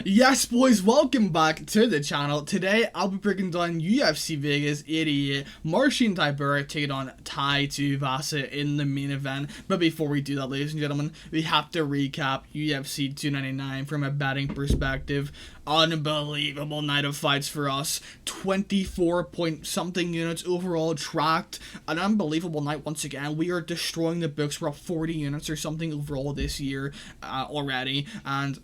Yes, boys, welcome back to the channel. Today, I'll be breaking down UFC Vegas 88, Marcin Tybura taking on Tai Tuivasa in the main event. But before we do that, ladies and gentlemen, we have to recap UFC 299 from a betting perspective. Unbelievable night of fights for us. 24 point something units overall tracked. An unbelievable night once again. We are destroying the books. We're up 40 units or something overall this year already. And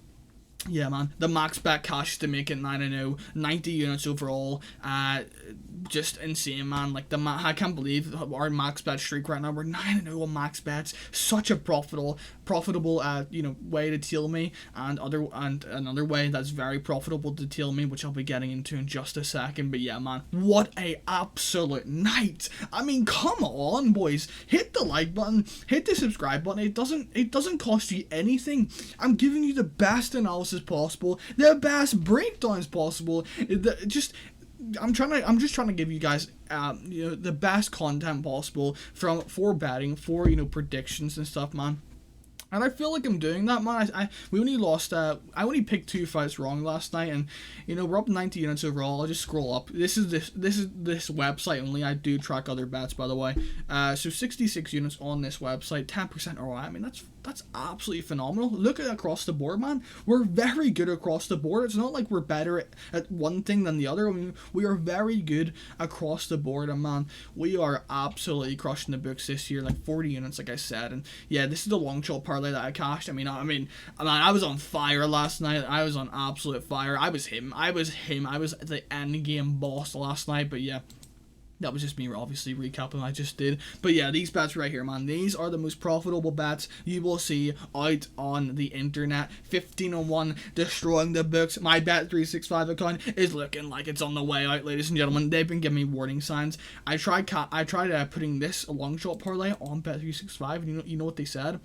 yeah, man, the max bet cash to make it 9-0, 90 units overall. Just insane, man. Like I can't believe our max bet streak right now. We're 9-0 on max bets. Such a profitable way to tail me, and another way that's very profitable to tail me, which I'll be getting into in just a second. But yeah, man, what a absolute night. I mean, come on, boys, hit the like button, hit the subscribe button. It doesn't cost you anything. I'm giving you the best analysis possible, the best breakdowns possible. I'm just trying to give you guys the best content possible for betting, for predictions and stuff, man. And I feel like I'm doing that, man. I only picked 2 fights wrong last night, and we're up 90 units overall. I'll just scroll up. This is this website only. I do track other bets, by the way. So 66 units on this website, 10% ROI. I mean, that's absolutely phenomenal. Look at across the board, man. We're very good across the board. It's not like we're better at one thing than the other. I mean, we are very good across the board, and man, we are absolutely crushing the books this year. Like 40 units, like I said. And yeah, this is the long shot parlay that I cashed. I mean, I was on fire last night. I was on absolute fire. I was him. I was the end game boss last night. But yeah, that was just me obviously recapping what I just did. But yeah, these bets right here, man, these are the most profitable bets you will see out on the internet. 15-1, destroying the books. My Bet365 account is looking like it's on the way out, ladies and gentlemen. They've been giving me warning signs. I tried putting this long shot parlay on Bet365, and you know what they said?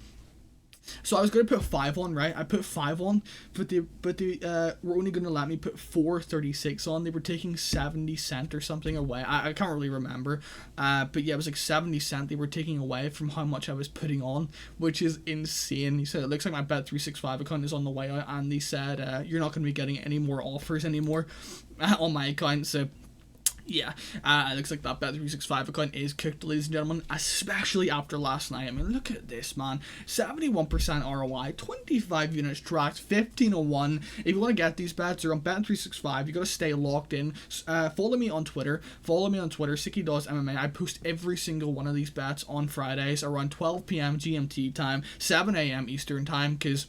So I was going to put 5 on, right? I put 5 on, but they were only going to let me put 4.36 on. They were taking 70 cents or something away. I can't really remember. But yeah, it was like 70 cents they were taking away from how much I was putting on, which is insane. He said, it looks like my Bet365 account is on the way out, and they said, you're not going to be getting any more offers anymore on my account, so yeah, it looks like that Bet365 account is cooked, ladies and gentlemen, especially after last night. I mean, look at this, man. 71% ROI, 25 units tracked, 15-1. If you want to get these bets, they're on Bet365. You got to stay locked in. Follow me on Twitter. Sicky Does MMA. I post every single one of these bets on Fridays around 12 p.m. GMT time, 7 a.m. Eastern time, because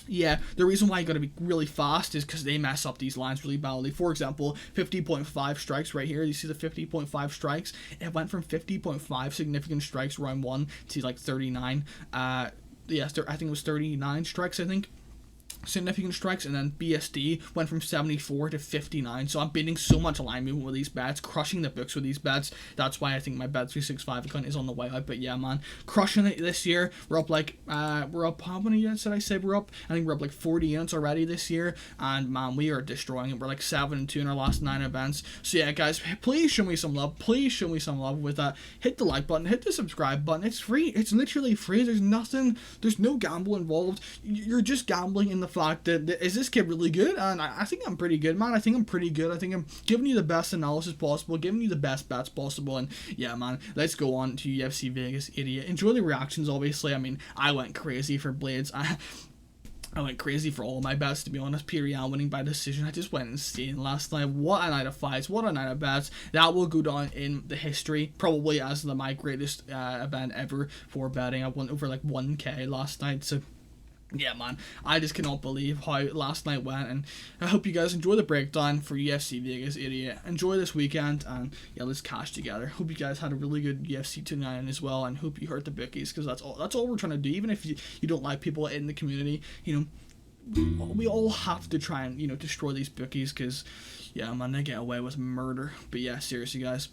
yeah, the reason why you gotta be really fast is because they mess up these lines really badly. For example, 50.5 strikes right here. You see the 50.5 strikes? It went from 50.5 significant strikes round 1 to like 39. I think it was 39 strikes, I think. Significant strikes, and then BSD went from 74 to 59. So I'm beating so much line movement with these bets, crushing the books with these bets. That's why I think my Bet365 account is on the way out. But yeah, man, crushing it this year. We're up how many units did I say we're up? I think we're up like 40 units already this year, and man, we are destroying it. We're like 7-2 in our last 9 events. So yeah, guys, please show me some love. Please show me some love with that. Hit the like button, hit the subscribe button. It's free. It's literally free. There's no gamble involved. You're just gambling in the fact that is this kid really good? And I think I'm pretty good, man. I think I'm pretty good. I think I'm giving you the best analysis possible, giving you the best bets possible. And yeah, man, let's go on to UFC Vegas 88. Enjoy the reactions, obviously. I mean, I went crazy for Blades. I went crazy for all of my bets, to be honest. Peter Yan winning by decision. I just went insane last night. What a night of fights. What a night of bets. That will go down in the history, probably as my greatest event ever for betting. I went over like 1K last night, so yeah, man, I just cannot believe how last night went, and I hope you guys enjoy the breakdown for UFC Vegas 88. Enjoy this weekend, and yeah, let's cash together. Hope you guys had a really good UFC 299 as well, and hope you hurt the bookies, because that's all we're trying to do. Even if you don't like people in the community, we all have to try and destroy these bookies, because yeah, man, they get away with murder. But yeah, seriously, guys,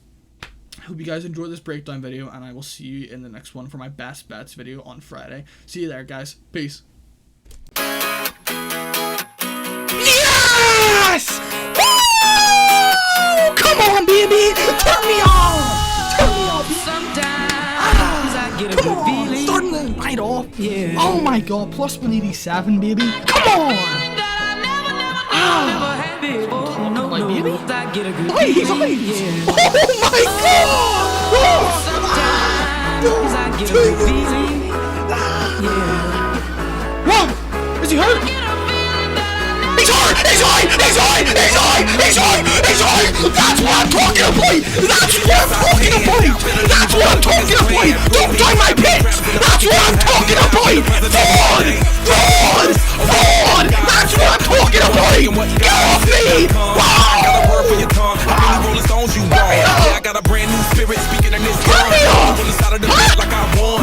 hope you guys enjoyed this breakdown video, and I will see you in the next one for my best bets video on Friday. See you there, guys. Peace. Yes! Woo! Come on, baby! Turn me on! Turn me on! Sometimes I get a good feeling. Starting the night off. Yeah. Oh my god, plus 187, baby. Come on! He's hiding! Oh my god! Whoa! Is he hurt? He's hurt! He's hurt! He's hurt! He's hurt! He's hurt! He's hurt! That's what I'm talking about! That's what I'm talking about! That's what I'm talking about! Don't join my pits! That's what I'm talking about! Fraud! Fraud! Fraud! That's what I'm talking about! Get off me! Wow! I got a brand new spirit speaking in this tongue. Me!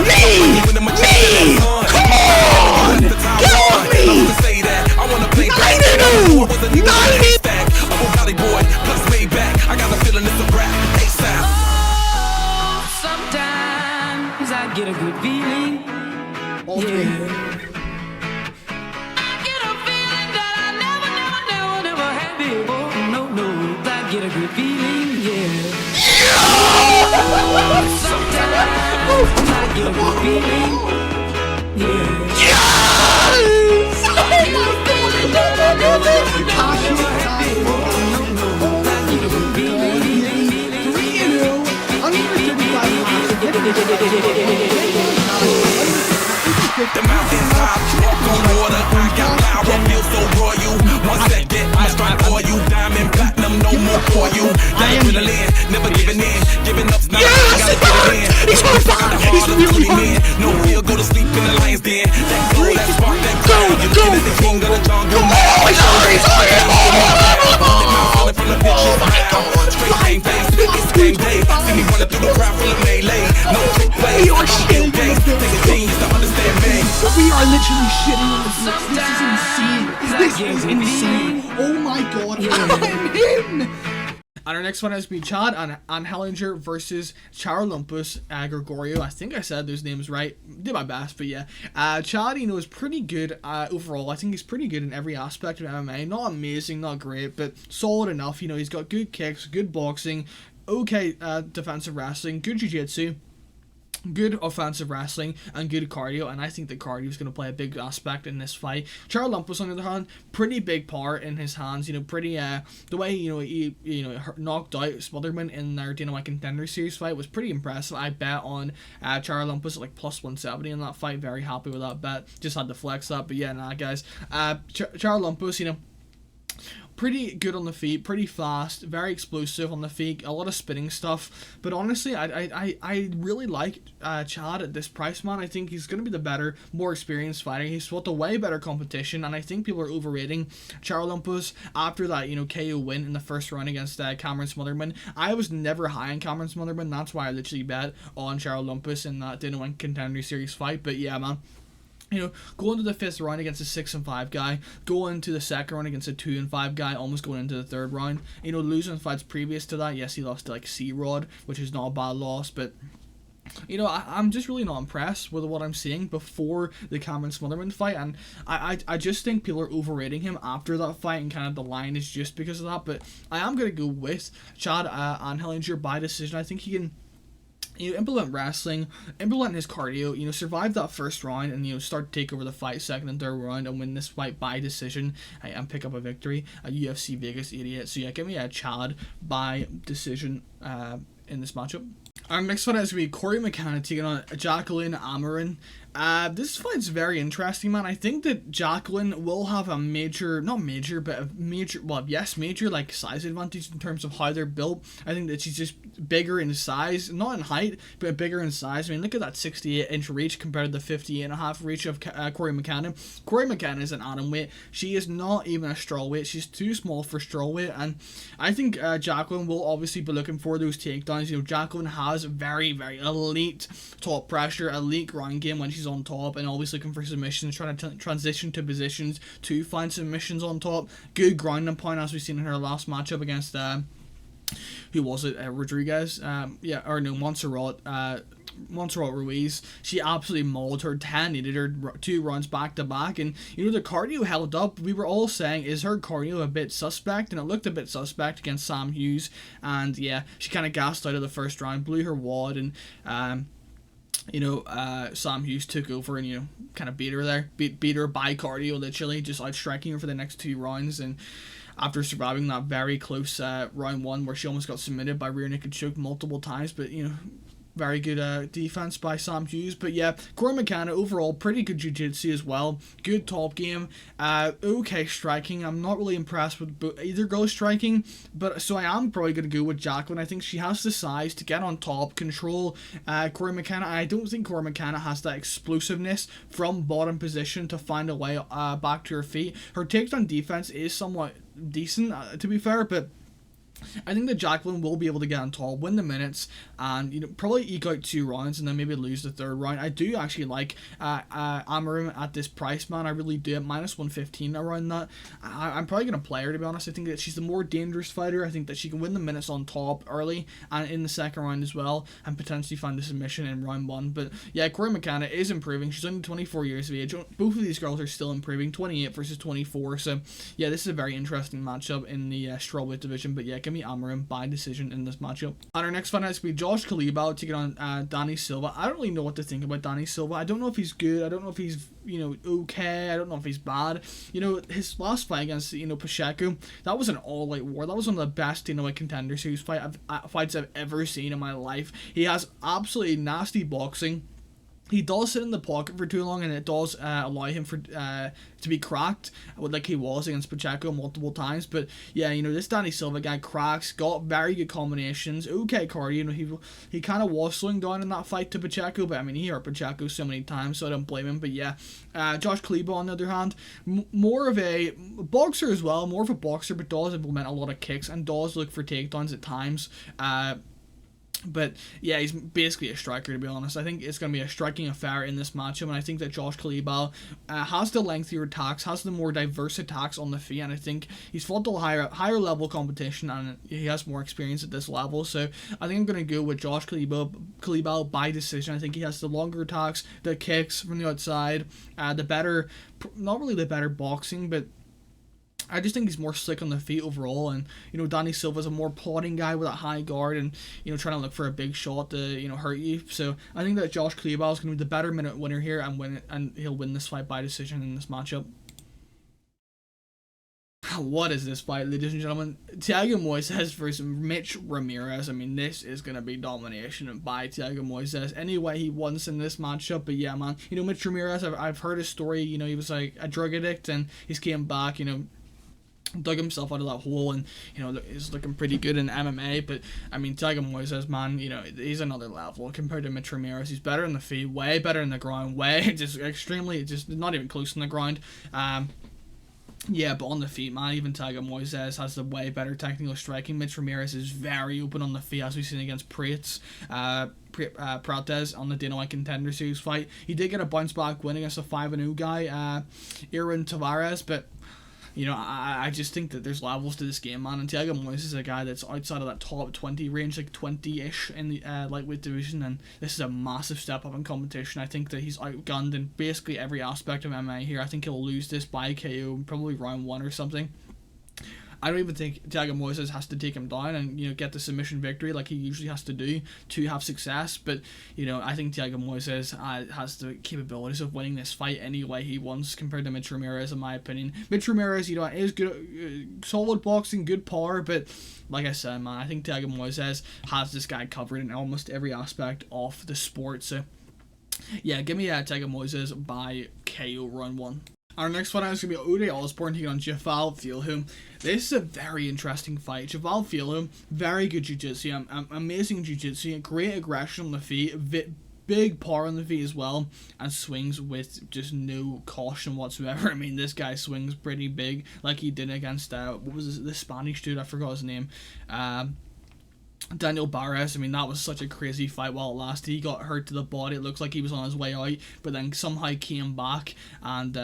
Me! Come on! Get off me! I wanna play back. 90! Boy, plus way back. I got a feeling it's a rap. ASAP. Sometimes I get a good feeling. Yeah. I get a feeling that I never had before. No, I get a good feeling. Yeah. Sometimes I get a good feeling. Yeah. The mountains high, walk on water, I got power, feel so royal. One second, I'ma strike for you, diamond, platinum, no more for you. Adrenaline, never giving in, giving up's not. Yes, he's on fire. He's really hard. No fear, go to sleep in the lion's den. That glow, that spark, that glow. Go. The king of the jungle. He's From the pictures, straight game face, it's game day. See me running through the crowd full of melee. No trick play, I'm Bill Gates. Take a genius to understand me. We are literally shitting on this. This is insane. This is insane. Oh my god, I'm him. And our next one has been Chad and Anheliger versus Charalampos, Grigoriou. I think I said those names right. Did my best, but yeah. Chad, is pretty good overall. I think he's pretty good in every aspect of MMA. Not amazing, not great, but solid enough. He's got good kicks, good boxing, okay defensive wrestling, good jiu-jitsu, good offensive wrestling, and good cardio, and I think the cardio is going to play a big aspect in this fight. Charalampos, on the other hand, pretty big power in his hands, pretty, the way, he knocked out Smotherman in their Dana Contender Series fight was pretty impressive. I bet on Charalampos at like plus 170 in that fight. Very happy with that bet. Just had to flex that, but yeah, guys. Charalampos, pretty good on the feet, pretty fast, very explosive on the feet, a lot of spinning stuff. But honestly, I really like Chad at this price, man. I think he's going to be the better, more experienced fighter. He's fought a way better competition, and I think people are overrating Charalampos after that, KO win in the first round against Cameron Smotherman. I was never high on Cameron Smotherman. That's why I literally bet on Charalampos in that Dana White Contender Series fight. But yeah, man. Going to the 5th round against a 6-5 guy, going to the 2nd round against a 2-5 guy, almost going into the 3rd round. Losing fights previous to that, yes, he lost to C-Rod, which is not a bad loss, but I'm just really not impressed with what I'm seeing before the Cameron Smotherman fight, and I just think people are overrating him after that fight, and kind of the line is just because of that. But I am going to go with Chad Anheliger by decision. I think he can implement wrestling, implement his cardio, survive that first round, and start to take over the fight 2nd and 3rd round and win this fight by decision and pick up a victory at UFC Vegas 88. So yeah, give me a Chad by decision in this matchup. Our next fight is going to be Cory McKenna taking on Jaqueline Amorim. This fight's very interesting, man. I think that Jaqueline will have a major, major, like size advantage in terms of how they're built. I think that she's just bigger in size, not in height, but bigger in size. I mean, look at that 68-inch reach compared to the 58.5 reach of Cory McKenna. Cory McKenna is an atomweight. She is not even a strawweight. She's too small for strawweight, and I think Jaqueline will obviously be looking for those takedowns. Jaqueline has very, very elite top pressure, elite ground game when she's on top, and always looking for submissions, trying to transition to positions to find submissions on top. Good ground and pound, as we've seen in her last matchup against who was it? Rodriguez? Montserrat Ruiz. She absolutely mauled her, 10-8'd her 2 rounds back to back, and the cardio held up. We were all saying, is her cardio a bit suspect? And it looked a bit suspect against Sam Hughes, and yeah, she kind of gassed out of the first round, blew her wad, and Sam Hughes took over and kind of beat her there, beat her by cardio, literally just outstriking her for the next 2 rounds. And after surviving that very close round 1 where she almost got submitted by rear naked choke multiple times, but very good defense by Sam Hughes. But yeah, Cory McKenna overall pretty good jiu-jitsu as well. Good top game. Okay striking. I'm not really impressed with either girl's striking, but so I am probably going to go with Jaqueline. I think she has the size to get on top, control Cory McKenna. I don't think Cory McKenna has that explosiveness from bottom position to find a way back to her feet. Her takedown defense is somewhat decent, to be fair, but I think that Jaqueline will be able to get on top, win the minutes, and probably eke out 2 rounds and then maybe lose the 3rd round. I do actually like Amorim at this price, man. I really do. At -115 around that, I'm probably gonna play her, to be honest. I think that she's the more dangerous fighter. I think that she can win the minutes on top early and in the 2nd round as well, and potentially find the submission in round 1. But yeah, Cory McKenna is improving. She's only 24 years of age. Both of these girls are still improving. 28 versus 24. So yeah, this is a very interesting matchup in the strawweight division. But yeah, give me Amorim by decision in this matchup. And our next fight is going to be Josh Culibao taking on Danny Silva. I don't really know what to think about Danny Silva. I don't know if he's good. I don't know if he's okay. I don't know if he's bad. His last fight against Pacheco, that was an all-out war. That was one of the best contender series fights I've ever seen in my life. He has absolutely nasty boxing. He does sit in the pocket for too long, and it does allow him to be cracked, like he was against Pacheco multiple times. But yeah, this Danny Silva guy cracks, got very good combinations. Okay, Cory, he kind of was slowing down in that fight to Pacheco, but I mean, he hurt Pacheco so many times, so I don't blame him. But yeah, Josh Culibao on the other hand, more of a boxer as well, but does implement a lot of kicks and does look for takedowns at times. But yeah, he's basically a striker, to be honest. I think it's going to be a striking affair in this matchup, and I think that Josh Culibao has the lengthier attacks, has the more diverse attacks on the feet, and I think he's fought the higher level competition, and he has more experience at this level. So I think I'm going to go with Josh Culibao by decision. I think he has the longer attacks, the kicks from the outside, not really the better boxing, but I just think he's more slick on the feet overall, and Danny Silva's a more plodding guy with a high guard and trying to look for a big shot to hurt you. So I think that Josh Culibao is going to be the better minute winner here and he'll win this fight by decision in this matchup. What is this fight, ladies and gentlemen? Thiago Moisés versus Mitch Ramirez. I mean, this is going to be domination by Thiago Moisés any way he wants in this matchup. But yeah, man, Mitch Ramirez, I've heard his story. He was like a drug addict and he's came back, dug himself out of that hole and is looking pretty good in MMA. But I mean, Thiago Moisés, man, he's another level compared to Mitch Ramirez. He's better in the feet, way better in the ground, just not even close in the ground. Yeah, but on the feet, man, even Thiago Moisés has the way better technical striking. Mitch Ramirez is very open on the feet, as we've seen against Prates on the Dana White Contender Series fight. He did get a bounce back win against a 5-0 guy, Irwin Tavares, but I just think that there's levels to this game, man. And Thiago Moisés is a guy that's outside of that top 20 range, like 20-ish in the lightweight division, and this is a massive step up in competition. I think that he's outgunned in basically every aspect of MMA here. I think he'll lose this by KO, probably round 1 or something. I don't even think Thiago Moisés has to take him down and get the submission victory like he usually has to do to have success. But I think Thiago Moisés has the capabilities of winning this fight any way he wants compared to Mitch Ramirez, in my opinion. Mitch Ramirez, is good, solid boxing, good power, but like I said, man, I think Thiago Moisés has this guy covered in almost every aspect of the sport. So yeah, give me Thiago Moisés by KO round 1. Our next fight is going to be Osbourne taking on Jafel Filho. This is a very interesting fight. Jafel Filho, very good jiu-jitsu, amazing jiu-jitsu, great aggression on the feet, big power on the feet as well, and swings with just no caution whatsoever. I mean, this guy swings pretty big, like he did against, what was the Spanish dude? I forgot his name. Daniel Barres. I mean, that was such a crazy fight while it lasted. He got hurt to the body. It looks like he was on his way out, but then somehow came back and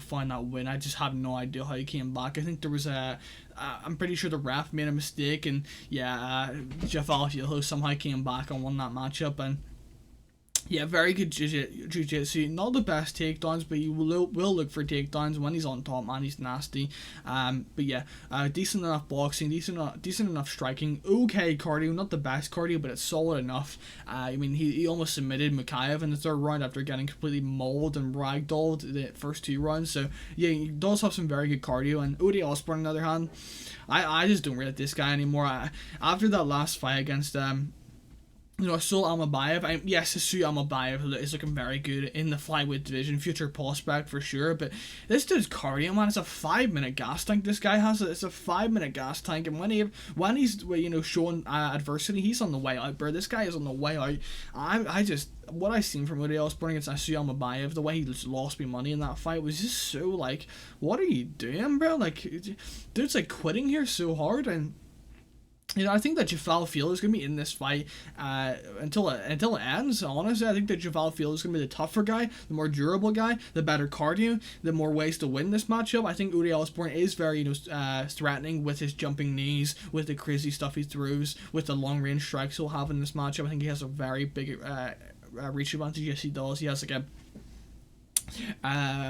found that win. I just have no idea how he came back. I think there was I'm pretty sure the ref made a mistake, and yeah, Jafel Filho somehow came back and won that matchup. And Yeah, very good jiu-jitsu. Not the best takedowns, but you will look for takedowns when he's on top, man. He's nasty. But yeah, decent enough boxing, decent enough striking. Okay cardio, not the best cardio, but it's solid enough. I mean, he almost submitted Mikhaev in the third round after getting completely mauled and ragdolled the first 2 rounds. So yeah, he does have some very good cardio. And Osbourne, on the other hand, I just don't rate this guy anymore. After that last fight against Asul Amabayev, yes, Asul Amabayev is looking very good in the flyweight division, future prospect for sure, but this dude's cardio, man, it's a 5-minute gas tank this guy has. It's a 5-minute gas tank, and when he's showing adversity, he's on the way out, bro. This guy is on the way out. What I seen from Osbourne against Asul Amabayev, the way he just lost me money in that fight was just so, like, what are you doing, bro? Like, dude's, like, quitting here so hard. And I think that Jafel Filho is going to be in this fight until it ends. Honestly, I think that Jafel Filho is going to be the tougher guy, the more durable guy, the better cardio, the more ways to win this matchup. I think Osbourne is very threatening with his jumping knees, with the crazy stuff he throws, with the long range strikes he'll have in this matchup. I think he has a very big reach advantage. Yes, he does. He has like a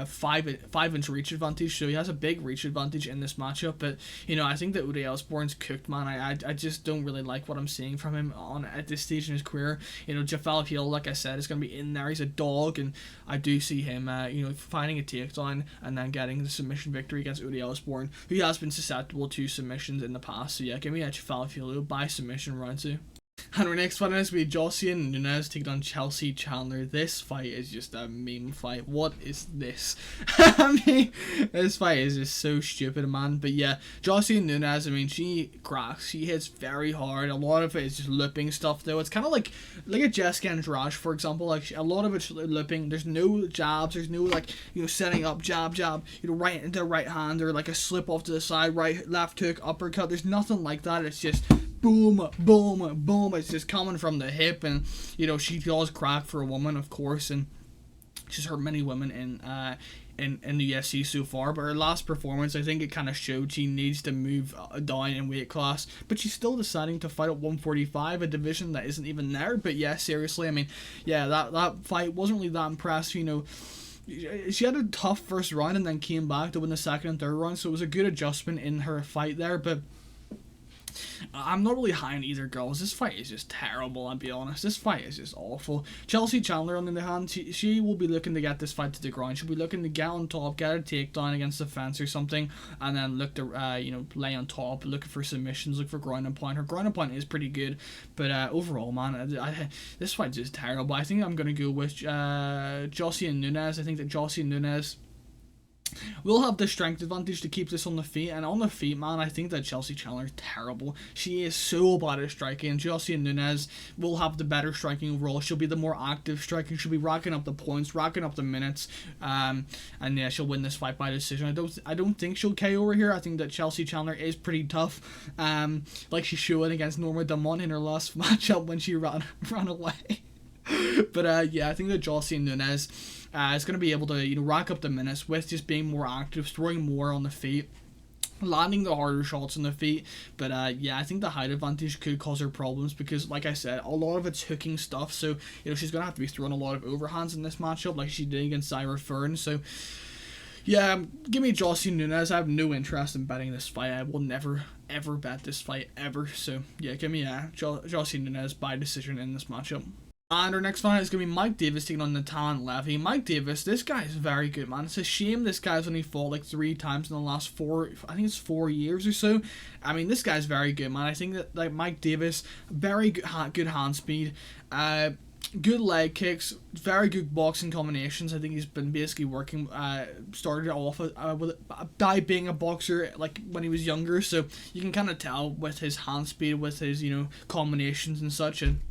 5-inch reach advantage, so he has a big reach advantage in this matchup. But I think that Osbourne's cooked, man. I just don't really like what I'm seeing from him at this stage in his career. Jafel Filho, like I said, is going to be in there. He's a dog, and I do see him finding a takedown and then getting the submission victory against Osbourne, who has been susceptible to submissions in the past. So yeah, give me a Jafel Filho by submission round 2. And our next fight is going to be Josiane Nunes taking on Chelsea Chandler. This fight is just a meme fight. What is this? I mean, this fight is just so stupid, man. But yeah, Josiane Nunes, I mean, she cracks. She hits very hard. A lot of it is just looping stuff, though. It's kind of like a Jessica Andrade, for example. Like, a lot of it's looping. There's no jabs. There's no, setting up, jab, right into right hand, or like a slip off to the side, right, left hook, uppercut. There's nothing like that. It's just boom, boom, boom. It's just coming from the hip, and she does crack for a woman, of course, and she's hurt many women in the UFC so far. But her last performance, I think it kind of showed she needs to move down in weight class, but she's still deciding to fight at 145, a division that isn't even there. But yeah, seriously, I mean, yeah, that fight wasn't really that impressive. She had a tough first round and then came back to win the second and third round, so it was a good adjustment in her fight there. But I'm not really high on either girls. This fight is just terrible, I'll be honest. This fight is just awful. Chelsea Chandler, on the other hand, she will be looking to get this fight to the ground. She'll be looking to get on top, get a takedown against the fence or something, and then look to lay on top, looking for submissions, look for ground and pound. Her ground and pound is pretty good, but overall, man, this fight is just terrible. I think I'm going to go with Josiane Nunes. I think that Josiane Nunes will have the strength advantage to keep this on the feet, and on the feet, man, I think that Chelsea Chandler is terrible. She is so bad at striking, and Josiane Nunes will have the better striking overall. She'll be the more active striking. She'll be racking up the points, racking up the minutes, and yeah, she'll win this fight by decision. I don't think she'll KO over here. I think that Chelsea Chandler is pretty tough, like she showed against Norma Damon in her last matchup when she ran away. But yeah, I think that Josiane Nunes is going to be able to rack up the minutes with just being more active, throwing more on the feet, landing the harder shots on the feet. But yeah, I think the height advantage could cause her problems because, like I said, a lot of it's hooking stuff. So she's going to have to be throwing a lot of overhands in this matchup, like she did against Zyra Fern. So yeah, give me Josiane Nunes. I have no interest in betting this fight. I will never ever bet this fight ever. So yeah, give me Josiane Nunes by decision in this matchup. And our next fight is going to be Mike Davis taking on Natan Levy. Mike Davis, this guy is very good, man. It's a shame this guy's only fought like 3 times in the last 4 years or so. I mean, this guy's very good, man. I think that like Mike Davis, very good hand speed, good leg kicks, very good boxing combinations. I think he's been basically working, started off by being a boxer like when he was younger, so you can kind of tell with his hand speed, with his combinations and such. And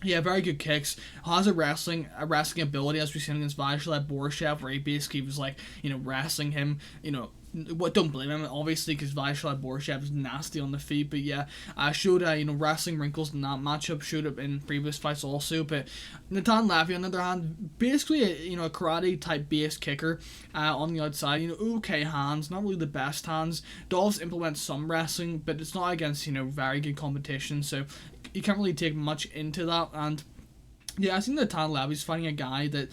yeah, very good kicks. Has a wrestling ability, as we've seen against Vasyl Borshev, where he basically was like, wrestling him, don't blame him, obviously, because Vasyl Borshev is nasty on the feet. But yeah, showed wrestling wrinkles in that matchup, showed up in previous fights also. But Natan Levy, on the other hand, basically a karate type base kicker on the outside. Okay hands, not really the best hands. Does implement some wrestling, but it's not against very good competition, so you can't really take much into that. And Yeah, I think that Natan Levy's fighting a guy that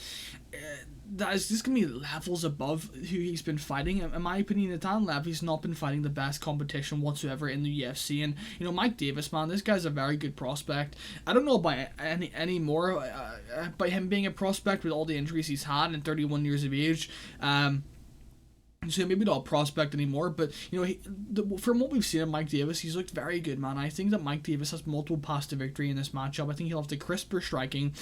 that is just going to be levels above who he's been fighting. In my opinion, Natan Levy's not been fighting the best competition whatsoever in the UFC. And, you know, Mike Davis, man, this guy's a very good prospect. I don't know about any more by him being a prospect with all the injuries he's had and 31 years of age. So maybe not a prospect anymore, but you know, from what we've seen of Mike Davis, he's looked very good, man. I think that Mike Davis has multiple paths to victory in this matchup. I think he'll have the crisper striking,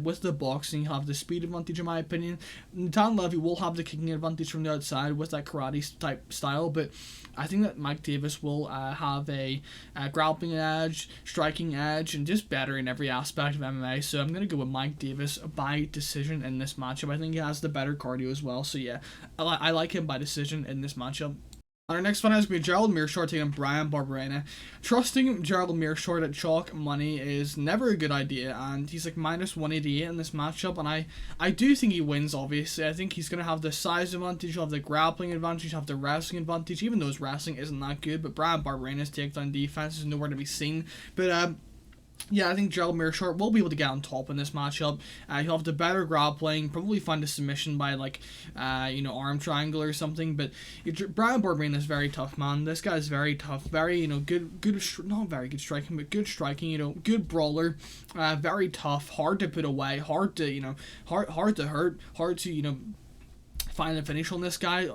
with the boxing, he'll have the speed advantage in my opinion. Natan Levy will have the kicking advantage from the outside with that karate type style, but I think that Mike Davis will have a grappling edge, striking edge, and just better in every aspect of MMA. So I'm going to go with Mike Davis by decision in this matchup. I think he has the better cardio as well. So yeah, I like him by decision in this matchup. On our next fight is going to be Gerald Meerschaert taking on Bryan Barberena. Trusting Gerald Meerschaert at chalk money is never a good idea, and he's like minus 188 in this matchup, and I do think he wins, obviously. I think he's going to have the size advantage, he'll have the grappling advantage, he'll have the wrestling advantage, even though his wrestling isn't that good, but Bryan Barberena's takedown defense is nowhere to be seen. But yeah, I think Gerald Meerschaert will be able to get on top in this matchup. He'll have the better grappling, probably find a submission by like, arm triangle or something. But Bryan Barberena is very tough, man. This guy is very tough, very, good, not very good striking, but good striking. Good brawler, very tough, hard to put away, hard to, hard to hurt, hard to, find a finish on this guy,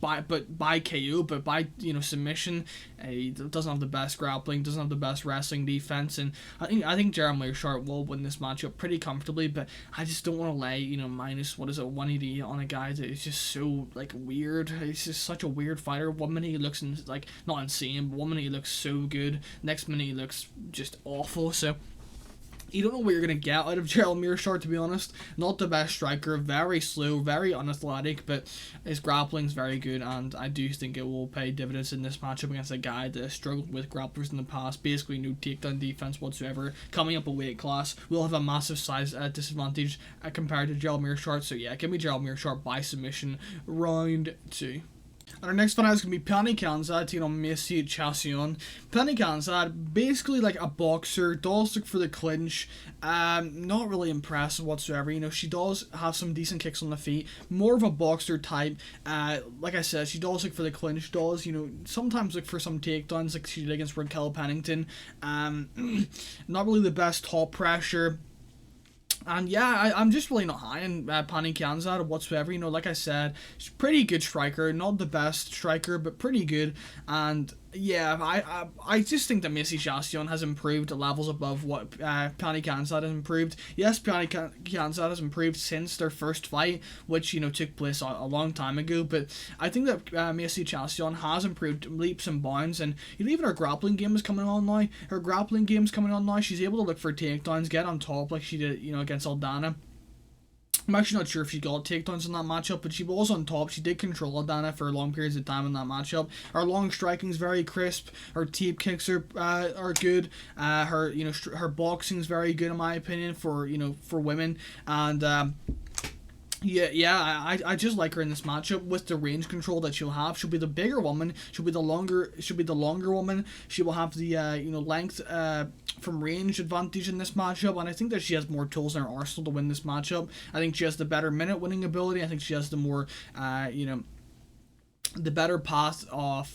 by KO, but by submission. He doesn't have the best grappling, doesn't have the best wrestling defense, and I think Gerald Meerschaert will win this matchup pretty comfortably. But I just don't want to lay minus 180 on a guy that is just so weird. He's just such a weird fighter. 1 minute he looks not insane, but 1 minute he looks so good. Next minute he looks just awful. So you don't know what you're going to get out of Gerald Meerschaert, to be honest. Not the best striker, very slow, very unathletic, but his grappling's very good, and I do think it will pay dividends in this matchup against a guy that has struggled with grapplers in the past, basically no takedown defense whatsoever. Coming up a weight class, will have a massive size disadvantage compared to Gerald Meerschaert, so yeah, give me Gerald Meerschaert by submission, round 2. And our next fight is going to be Pannie Kianzad taking on Macy Chiasson. Pannie Kianzad, basically like a boxer, does look for the clinch. Not really impressive whatsoever. She does have some decent kicks on the feet. More of a boxer type. Like I said, she does look for the clinch. Does, sometimes look for some takedowns like she did against Raquel Pennington. Not really the best top pressure. And yeah, I'm just really not high on Pannie Kianzad whatsoever. Like I said, she's a pretty good striker. Not the best striker, but pretty good. And yeah, I just think that Macy Chiasson has improved levels above what Pannie Kianzad has improved. Yes, Pannie Kianzad has improved since their first fight, which took place a long time ago. But I think that Macy Chiasson has improved leaps and bounds, and even her grappling game is coming on now. She's able to look for takedowns, get on top like she did, against Aldana. I'm actually not sure if she got takedowns in that matchup, but she was on top. She did control Aldana for long periods of time in that matchup. Her long striking is very crisp. Her teep kicks are good. Her boxing is very good in my opinion for women. And I just like her in this matchup with the range control that she'll have. She'll be the bigger woman. She'll be the longer woman. She will have the length from range advantage in this matchup, and I think that she has more tools in her arsenal to win this matchup. I think she has the better minute winning ability. I think she has the more the better path of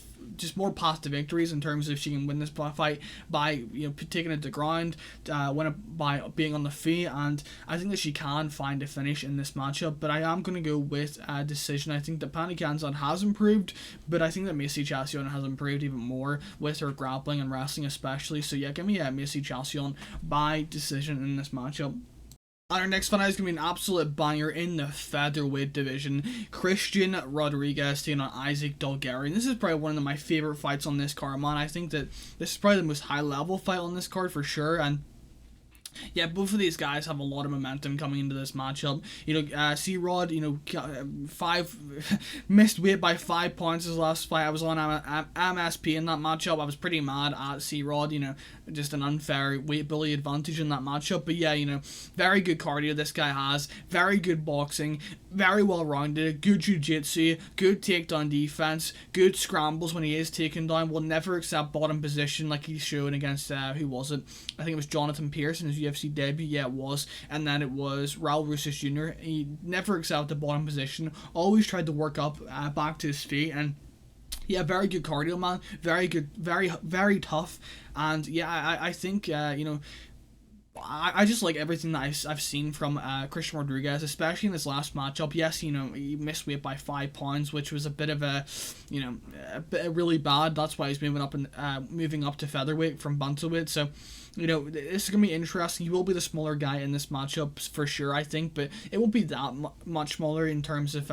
more path to victories in terms of if she can win this fight by taking it to ground, win it by being on the feet, and I think that she can find a finish in this matchup. But I am going to go with a decision. I think that Pannie Kianzad has improved, but I think that Macy Chiasson has improved even more with her grappling and wrestling especially. So yeah, give me Macy Chiasson by decision in this matchup. Our next fight is going to be an absolute banger in the featherweight division. Christian Rodriguez taking on Isaac Dulgarian. This is probably one of my favorite fights on this card, man. I think that this is probably the most high-level fight on this card for sure, and yeah, both of these guys have a lot of momentum coming into this matchup. C-Rod, missed weight by 5 pounds his last fight. I was on MSP in that matchup. I was pretty mad at C-Rod, just an unfair weight bully advantage in that matchup. But yeah, very good cardio this guy has, very good boxing, very well rounded, good jiu-jitsu, good takedown defense, good scrambles when he is taken down, will never accept bottom position like he showed against, who was it? I think it was Jonathan Pearson, his UFC debut? Yeah, it was. And then it was Raul Ruiz Jr. He never accepted the bottom position, always tried to work up back to his feet, and yeah, very good cardio, man. Very good, very tough. And yeah, I think, I just like everything that I've seen from Christian Rodriguez, especially in this last matchup. Yes, he missed weight by 5 pounds, which was a bit of a really bad. That's why he's moving up to featherweight from bantamweight. So, this is gonna be interesting. He will be the smaller guy in this matchup for sure, I think, but it won't be that much smaller in terms of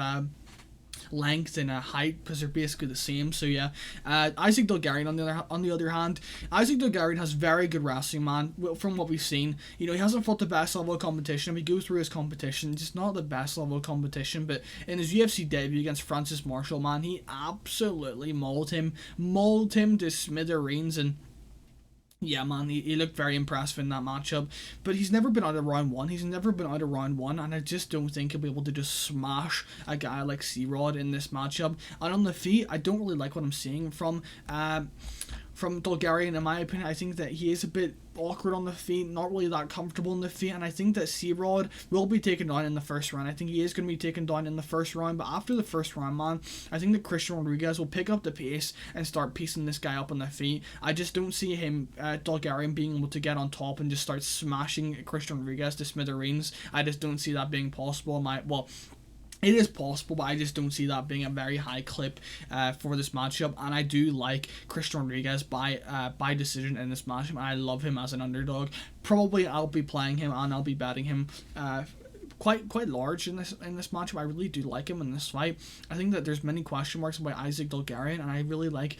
length and height, because they're basically the same. So yeah, Isaac Dulgarian on the other hand, Isaac Dulgarian has very good wrestling, man. From what we've seen, he hasn't fought the best level of competition. If he goes through his competition, just not the best level of competition. But in his UFC debut against Francis Marshall, man, he absolutely mauled him to smithereens. And yeah, man, he looked very impressive in that matchup. But he's never been out of round one. And I just don't think he'll be able to just smash a guy like C-Rod in this matchup. And on the feet, I don't really like what I'm seeing from Dulgarian, in my opinion. I think that he is a bit awkward on the feet, not really that comfortable in the feet, and I think that C-Rod will be taken down in the first round. I think he is going to be taken down in the first round, but after the first round, man, I think that Christian Rodriguez will pick up the pace and start piecing this guy up on the feet. I just don't see him, Dulgarian, being able to get on top and just start smashing Christian Rodriguez to smithereens. I just don't see that being possible. It is possible, but I just don't see that being a very high clip for this matchup. And I do like Christian Rodriguez by decision in this matchup. And I love him as an underdog. Probably I'll be playing him and I'll be betting him quite large in this matchup. I really do like him in this fight. I think that there's many question marks about Isaac Dulgarian, and I really like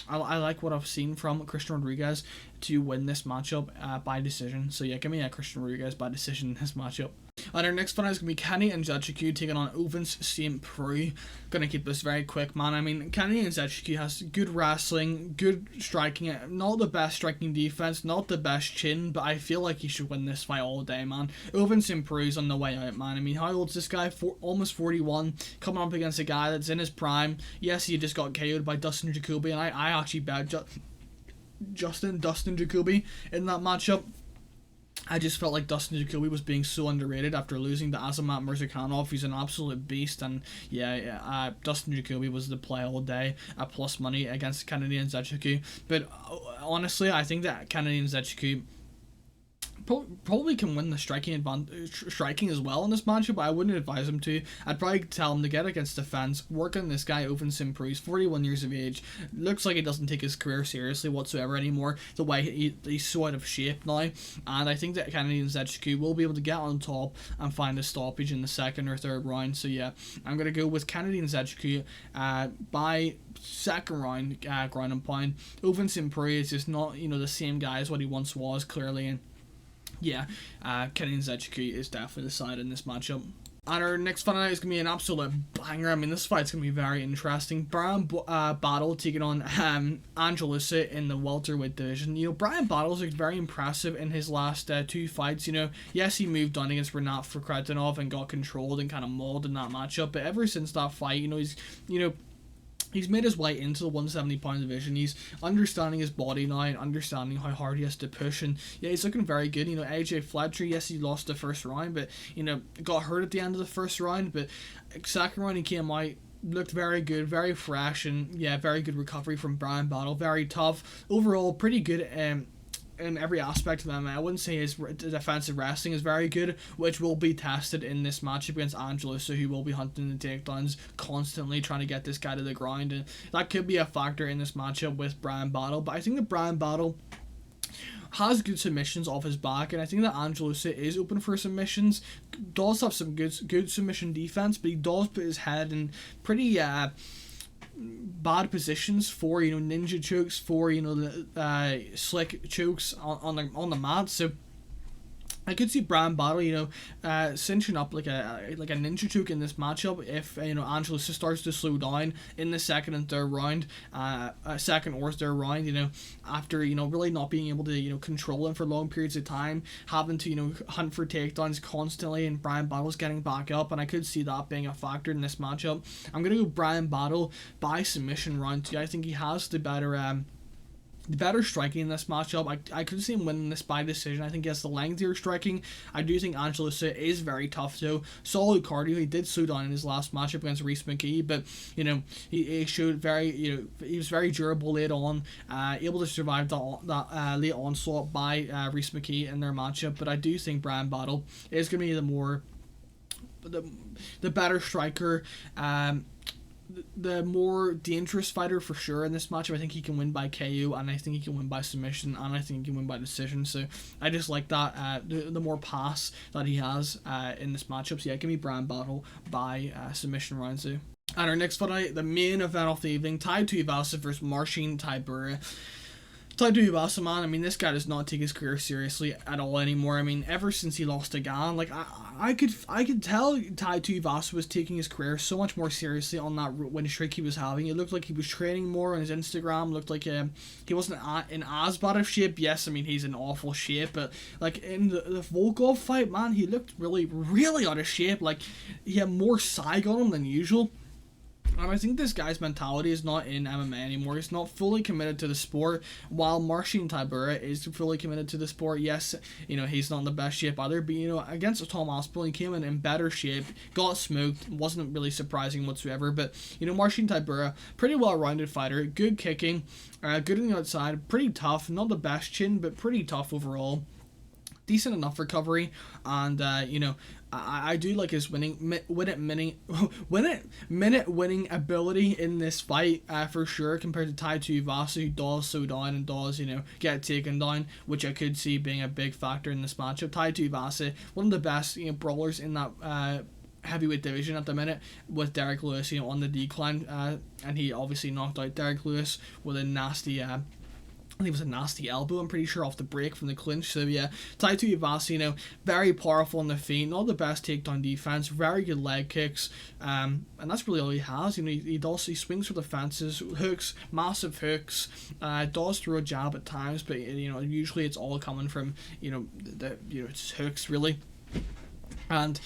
I like what I've seen from Christian Rodriguez to win this matchup by decision. So yeah, give me a Christian Rodriguez by decision in this matchup. And our next fight is going to be Kenny Nzechukwu taking on Ovens St. Preux. Gonna keep this very quick, man. I mean, Kenny Nzechukwu has good wrestling, good striking, not the best striking defense, not the best chin, but I feel like he should win this fight all day, man. Ovens St. Preux's on the way out, man. I mean, how old is this guy? Almost 41, coming up against a guy that's in his prime. Yes, he just got KO'd by Dustin Jacoby, and I actually bet Dustin Jacoby in that matchup. I just felt like Dustin Jacoby was being so underrated after losing to Azamat Murzakanov. He's an absolute beast, and yeah, Dustin Jacoby was the play all day at plus money against Kennedy Nzechukwu. But honestly, I think that Kennedy Nzechukwu probably can win the striking as well in this matchup, but I wouldn't advise him to. I'd probably tell him to get against the fence, work on this guy, Ovens St. Preux. He's 41 years of age. Looks like he doesn't take his career seriously whatsoever anymore, the way he's so out of shape now. And I think that Kennedy Nzechukwu will be able to get on top and find a stoppage in the second or third round. So yeah, I'm going to go with Kennedy Nzechukwu by second round, ground and pound. Ovens St. Preux is just not, the same guy as what he once was, clearly. And yeah, Kennedy Nzechukwu is definitely the side in this matchup. And our next fight is going to be an absolute banger. I mean, this fight's going to be very interesting. Bryan Battle taking on Angelusa in the welterweight division. Bryan Battle's looked very impressive in his last two fights. Yes, he moved on against Renat Fakretinov and got controlled and kind of mauled in that matchup. But ever since that fight, he's made his way into the 170-pound division. He's understanding his body now and understanding how hard he has to push. And yeah, he's looking very good. AJ Fletcher, yes, he lost the first round, but, got hurt at the end of the first round. But second round, he came out, looked very good, very fresh, and yeah, very good recovery from Bryan Battle. Very tough. Overall, pretty good in every aspect of them. I wouldn't say his defensive wrestling is very good, which will be tested in this matchup against Angelusa, who will be hunting the takedowns constantly, trying to get this guy to the ground, and that could be a factor in this matchup with Bryan Battle. But I think that Bryan Battle has good submissions off his back, and I think that Angelusa is open for submissions. Does have some good submission defense, but he does put his head in pretty bad positions for ninja chokes, for the slick chokes on the mat. So I could see Bryan Battle, cinching up like a ninja choke in this matchup if Angelusa starts to slow down in the second and third round, second or third round. After really not being able to control him for long periods of time, having to hunt for takedowns constantly, and Bryan Battle's getting back up, and I could see that being a factor in this matchup. I'm gonna go Bryan Battle by submission round 2. I think he has the better better striking in this matchup. I could see him winning this by decision. I think he has the lengthier striking. I do think Angelusa is very tough though. Solid cardio. He did slow down in his last matchup against Reese McKee, but he showed very he was very durable late on, able to survive that late onslaught by Reese McKee in their matchup. But I do think Bryan Battle is going to be the better striker. The more dangerous fighter for sure in this matchup. I think he can win by KO, and I think he can win by submission, and I think he can win by decision. So I just like that the more pass that he has in this matchup. So yeah, give me Bryan Battle by submission round 2. And our next fight, the main event of the evening, Tai Tuivasa versus Marcin Tybura. Tai Tuivasa, man, I mean, this guy does not take his career seriously at all anymore. I mean, ever since he lost to Gan, like, I could tell Tai Tuivasa was taking his career so much more seriously on that win streak he was having. It looked like he was training more on his Instagram. Looked like he wasn't in as bad of shape. Yes, I mean, he's in awful shape, but, like, in the Volkov fight, man, he looked really, really out of shape. Like, he had more sag on him than usual. And I think this guy's mentality is not in MMA anymore. He's not fully committed to the sport, while Marcin Tybura is fully committed to the sport. Yes, he's not in the best shape either, but, against Tom Osbourne, he came in better shape, got smoked, wasn't really surprising whatsoever. But, Marcin Tybura, pretty well-rounded fighter, good kicking, good on the outside, pretty tough, not the best chin, but pretty tough overall. Decent enough recovery, and I do like his minute winning ability in this fight for sure, compared to Tai Tuivasa, who does slow down and does get taken down, which I could see being a big factor in this matchup. Tai Tuivasa, one of the best brawlers in that heavyweight division at the minute, with Derek Lewis on the decline, and he obviously knocked out Derek Lewis with a nasty I think it was a nasty elbow, I'm pretty sure, off the break from the clinch. So yeah, Tai Tuivasa, very powerful on the feet, not the best takedown defense, very good leg kicks, and that's really all he has. He swings for the fences, hooks, massive hooks, does throw a jab at times, but usually it's all coming from it's hooks really. And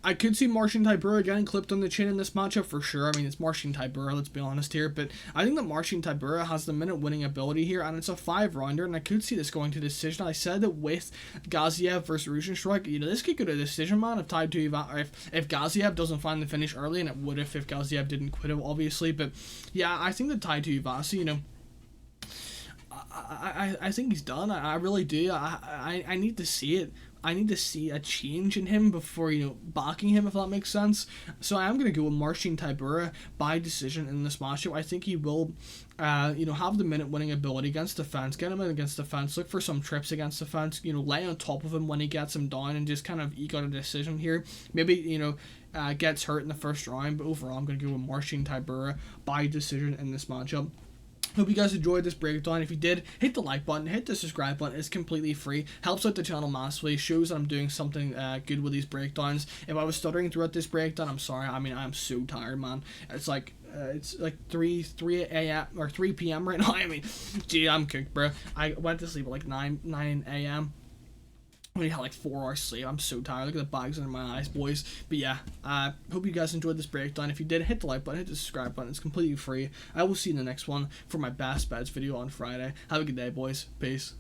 I could see Marcin Tybura getting clipped on the chin in this matchup for sure. I mean, it's Marcin Tybura, let's be honest here. But I think that Marcin Tybura has the minute winning ability here, and it's a 5-rounder, and I could see this going to decision. I said that with Gaziev versus Rosenstruck, this could go to decision, man, if if Gaziev doesn't find the finish early, and it would if Gaziev didn't quit him, obviously. But yeah, I think that Tai Tuivasa, I think he's done. I really do. I need to see it. I need to see a change in him before, backing him, if that makes sense. So I am going to go with Marcin Tybura by decision in this matchup. I think he will, have the minute winning ability against the fence, get him in against the fence, look for some trips against the fence, lay on top of him when he gets him down, and just kind of eke out a decision here. Maybe, gets hurt in the first round, but overall I'm going to go with Marcin Tybura by decision in this matchup. Hope you guys enjoyed this breakdown. If you did, hit the like button, hit the subscribe button. It's completely free. Helps out the channel massively. Shows that I'm doing something good with these breakdowns. If I was stuttering throughout this breakdown, I'm sorry. I mean, I'm so tired, man. It's like 3 a.m. or 3 p.m. right now. I mean, gee, I'm cooked, bro. I went to sleep at like 9 a.m. I only had like 4 hours sleep. I'm so tired. Look at the bags under my eyes, boys. But yeah, hope you guys enjoyed this breakdown. If you did, hit the like button, hit the subscribe button. It's completely free. I will see you in the next one for my best bets video on Friday. Have a good day, boys. Peace.